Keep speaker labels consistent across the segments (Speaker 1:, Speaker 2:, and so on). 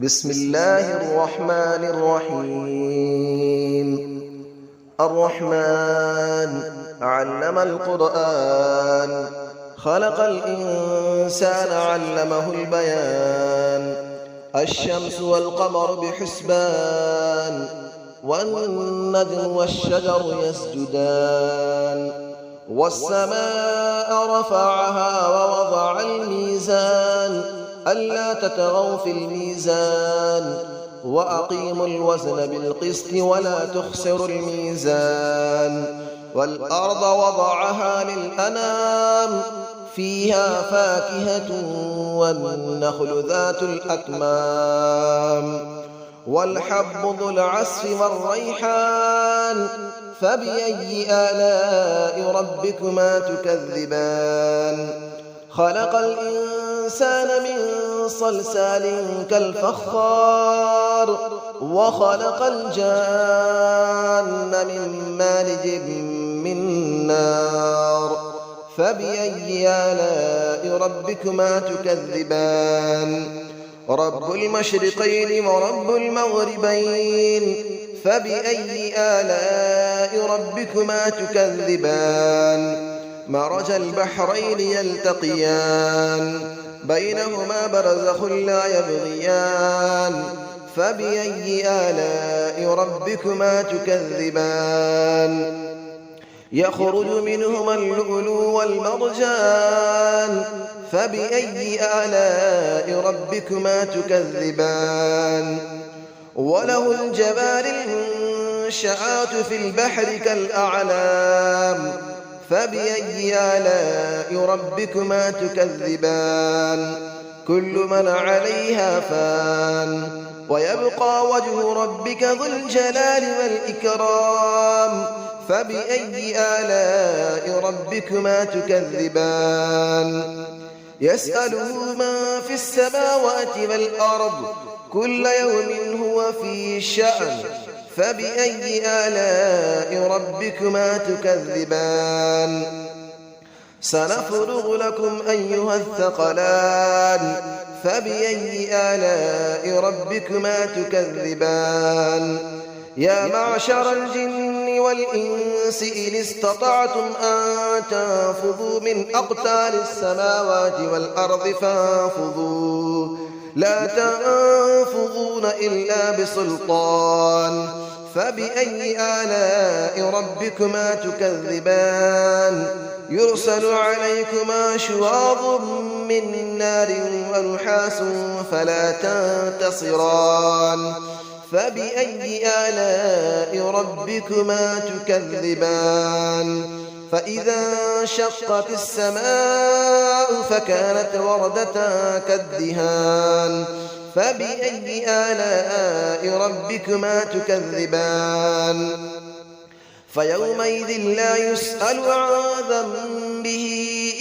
Speaker 1: بسم الله الرحمن الرحيم. الرحمن علم القرآن، خلق الإنسان علمه البيان. الشمس والقمر بحسبان، والنجم والشجر يسجدان. والسماء رفعها ووضع الميزان، ألا تطغوا في الميزان، وأقيموا الوزن بالقسط ولا تخسروا الميزان. والأرض وضعها للأنام، فيها فاكهة والنخل ذات الأكمام. والحب ذو العصف والريحان، فبأي آلاء ربكما تكذبان. خلق الإنسان من صلصال كالفخار، وخلق الجان من مارج من نار. فبأي آلاء ربكما تكذبان. رب المشرقين ورب المغربين، فبأي آلاء ربكما تكذبان. مرج البحرين يلتقيان، بينهما برزخ لا يبغيان. فبأي آلاء ربكما تكذبان. يخرج منهما اللؤلؤ والمرجان، فبأي آلاء ربكما تكذبان. وله الجوار المنشآت في البحر كالأعلام، فبأي آلاء ربكما تكذبان. كل من عليها فان، ويبقى وجه ربك ذو الجلال والإكرام. فبأي آلاء ربكما تكذبان. يسأله من في السماوات والأرض، كل يوم هو في شأن. فبأي آلاء ربكما تكذبان. سنفرغ لكم أيها الثقلان، فبأي آلاء ربكما تكذبان. يا معشر الجن والإنس إن استطعتم أن تنفذوا من أقطار السماوات والأرض فانفذوا، لا تنفذون إلا بسلطان. فبأي آلاء ربكما تكذبان. يرسل عليكما شواظ من نار ونحاس فلا تنتصران. فبأي آلاء ربكما تكذبان. فإذا انشقت السماء فكانت وردة كالدهان. فبأي آلاء ربكما تكذبان. فيومئذ لا يسأل عن ذنبه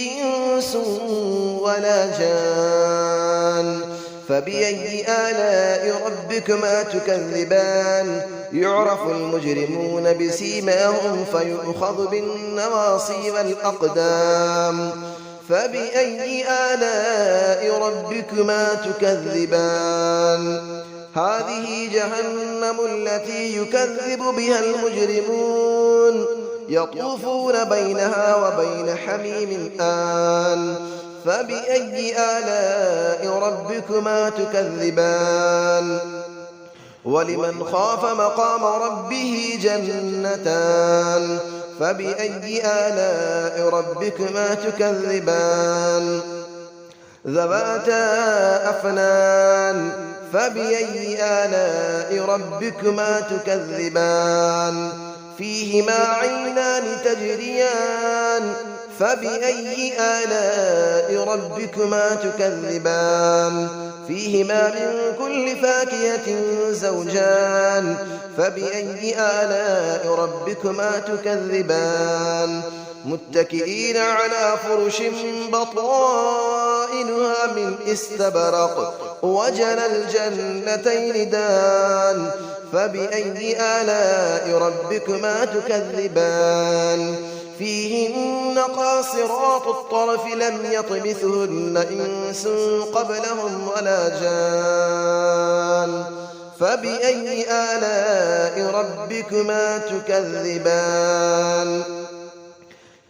Speaker 1: إنس ولا جان. فبأي آلاء ربكما تكذبان. يعرف المجرمون بسيماهم فيؤخذ بالنواصي والأقدام. فبأي آلاء ربكما تكذبان. هذه جهنم التي يكذب بها المجرمون، يطوفون بينها وبين حميم آن. فبأي آلاء ربكما تكذبان. ولمن خاف مقام ربه جنتان. فبأي آلاء ربكما تكذبان. ذواتا أفنان. فبأي آلاء ربكما تكذبان. فيهما عينان تجريان. فبأي آلاء ربكما تكذبان. فيهما من كل فاكهة زوجان. فبأي آلاء ربكما تكذبان. متكئين على فرش بطائنها من استبرق، وجنى الجنتين دان. فبأي آلاء ربكما تكذبان. فيهن قاصرات الطرف لم يطمثهن إنس قبلهم ولا جان. فبأي آلاء ربكما تكذبان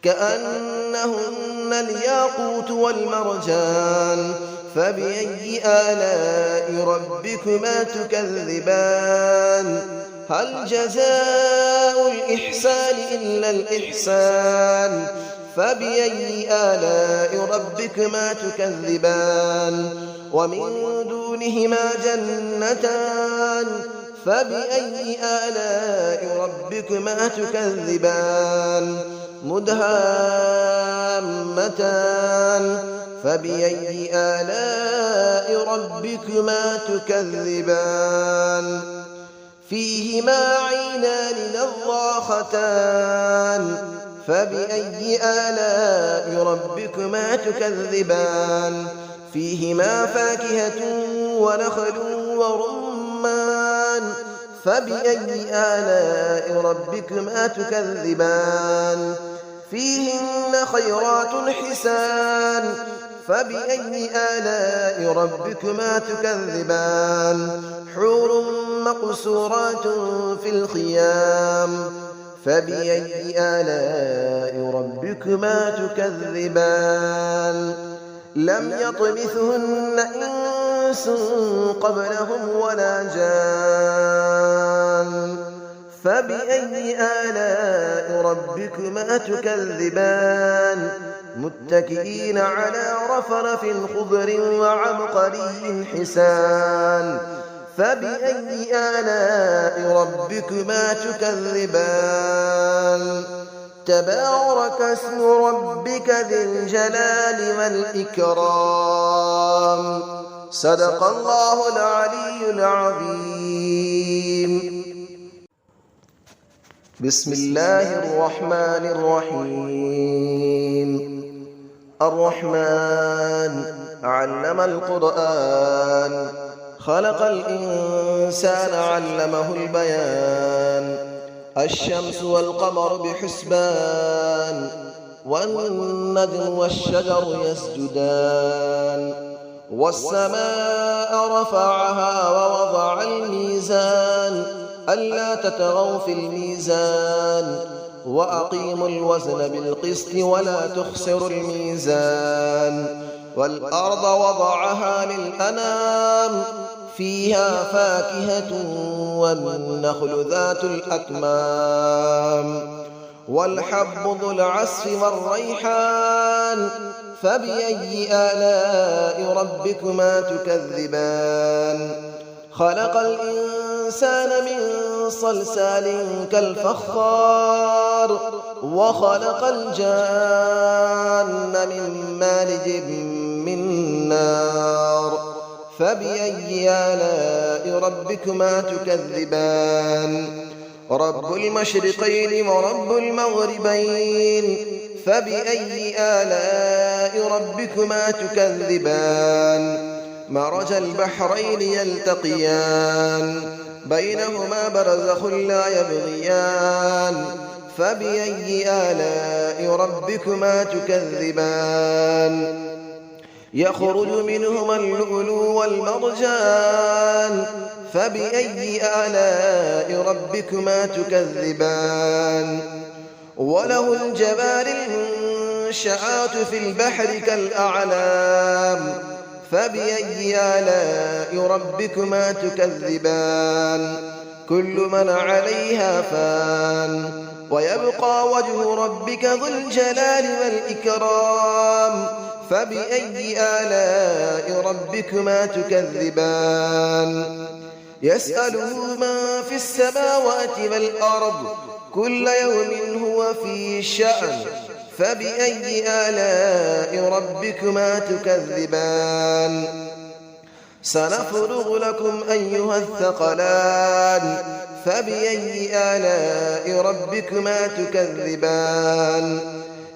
Speaker 1: كأنهن الياقوت والمرجان فبأي آلاء ربكما تكذبان هل جزاء الإحسان إلا الإحسان فبأي آلاء ربكما تكذبان ومن دونهما جنتان فبأي آلاء ربكما تكذبان مدهامتان فبأي آلاء ربكما تكذبان فيهما عينان نضاختان فبأي آلاء ربكما تكذبان فيهما فاكهة ونخل ورمان فبأي آلاء ربكما تكذبان فيهن خيرات حسان فبأي آلاء ربكما تكذبان حور مقصورات في الخيام فبأي آلاء ربكما تكذبان لم يطمثهن إنس قبلهم ولا جان فبأي آلاء ربكما تكذبان متكئين على رفرف خضر وعبقري حسان فبأي آلاء ربكما تكذبان تبارك اسم ربك ذي الجلال والإكرام صدق الله العلي العظيم بسم الله الرحمن الرحيم الرحمن علم القرآن خلق الإنسان علمه البيان الشمس والقمر بحسبان والنجم والشجر يسجدان والسماء رفعها ووضع الميزان ألا تطغوا في الميزان وأقيموا الوزن بالقسط ولا تخسروا الميزان والأرض وضعها للأنام فيها فاكهة والنخل ذات الأكمام والحب ذو العصف والريحان فبأي آلاء ربكما تكذبان خلق الإنسان من صلصال كالفخار وخلق الجان من مارج من نار فبأي آلاء ربكما تكذبان رب المشرقين ورب المغربين فبأي آلاء ربكما تكذبان مرج البحرين يلتقيان بينهما برزخ لا يبغيان فبأي آلاء ربكما تكذبان يخرج منهما اللؤلؤ والمرجان فبأي آلاء ربكما تكذبان وله الجبال المنشآت في البحر كالأعلام فبأي آلاء ربكما تكذبان كل من عليها فان ويبقى وجه ربك ذو الجلال والإكرام فبأي آلاء ربكما تكذبان يسأله من في السماوات والأرض كل يوم هو في شأن فبأي آلاء ربكما تكذبان سنفرغ لكم أيها الثقلان فبأي آلاء ربكما تكذبان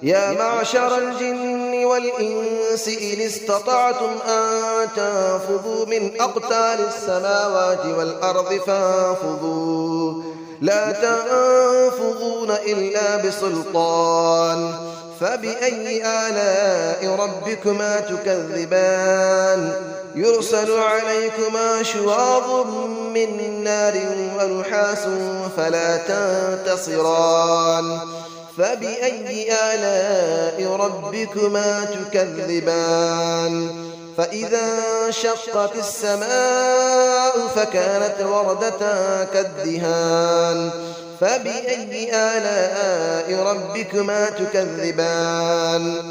Speaker 1: يا معشر الجن والإنس إن استطعتم أن تنفذوا من أقطار السماوات والأرض فانفذوا لا تنفذون إلا بسلطان فبأي آلاء ربكما تكذبان يرسل عليكما شواظ من نار ونحاس فلا تنتصران فبأي آلاء ربكما تكذبان فإذا انشقت السماء فكانت وردة كالدهان فبأي آلاء ربكما تكذبان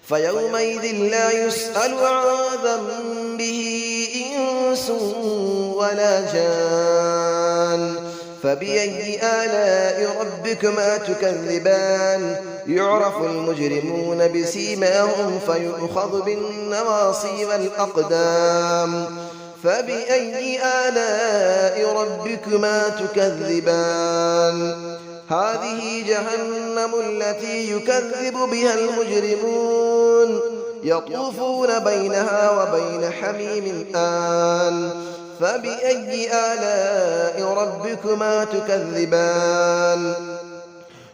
Speaker 1: فيومئذ لا يسأل عن ذنبه إنس ولا جان فبأي آلاء ربكما تكذبان يعرف المجرمون بسيماهم فيؤخذ بالنواصي والأقدام فبأي آلاء ربكما تكذبان هذه جهنم التي يكذب بها المجرمون يطوفون بينها وبين حميم آن فبأي آلاء ربكما تكذبان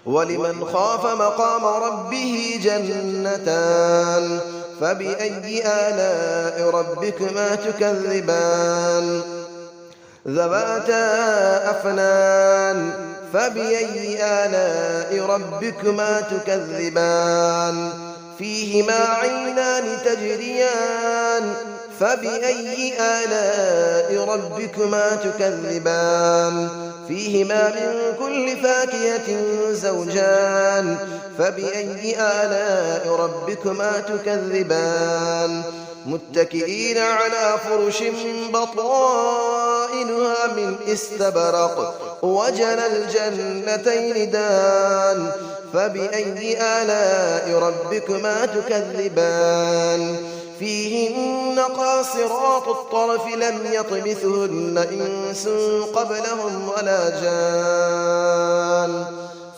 Speaker 1: ولمن خاف مقام ربه جنتان فبأي آلاء ربكما تكذبان ذواتا أفنان فبأي آلاء ربكما تكذبان فيهما عينان تجريان فبأي آلاء ربكما تكذبان فيهما من كل فاكهة زوجان فبأي آلاء ربكما تكذبان متكئين على فرش بطائنها من استبرق وجنى الجنتين دان فبأي آلاء ربكما تكذبان فيهن قاصرات الطرف لم يطمثهن إنس قبلهم ولا جان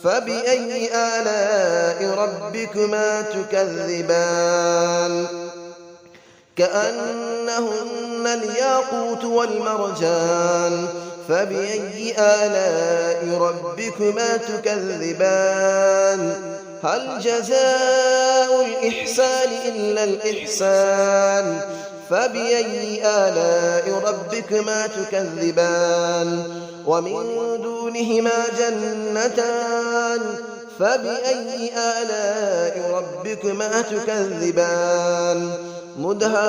Speaker 1: فبأي آلاء ربكما تكذبان كأنهن الياقوت والمرجان فبأي آلاء ربكما تكذبان هل جزاء الإحسان إلا الإحسان فبأي آلاء ربكما تكذبان ومن دونهما جنتان فبأي آلاء ربكما تكذبان مدهامتان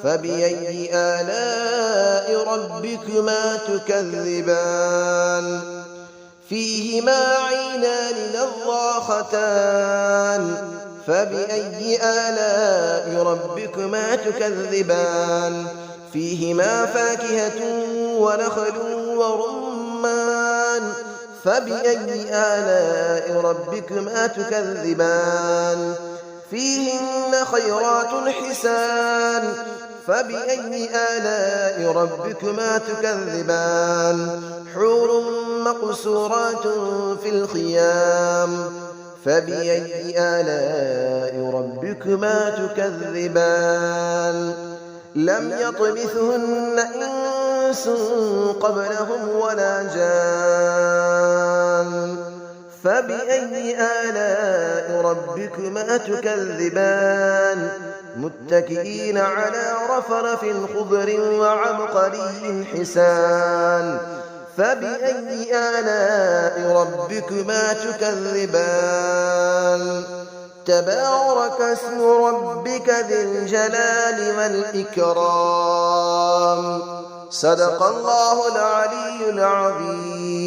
Speaker 1: فبأي آلاء ربكما تكذبان فيهما عينان نضاختان فبأي آلاء ربكما تكذبان فيهما فاكهة ونخل ورمان فبأي آلاء ربكما تكذبان فيهن خيرات حسان فبأي آلاء ربكما تكذبان حور مقصورات في الخيام فبأي آلاء ربكما تكذبان لم يطمثهن إنس قبلهم ولا جان فبأي آلاء ربكما تكذبان متكئين على رفرف خضر وعبقري حسان فبأي آلاء ربكما تكذبان تبارك اسم ربك ذي الجلال والإكرام صدق الله العلي العظيم.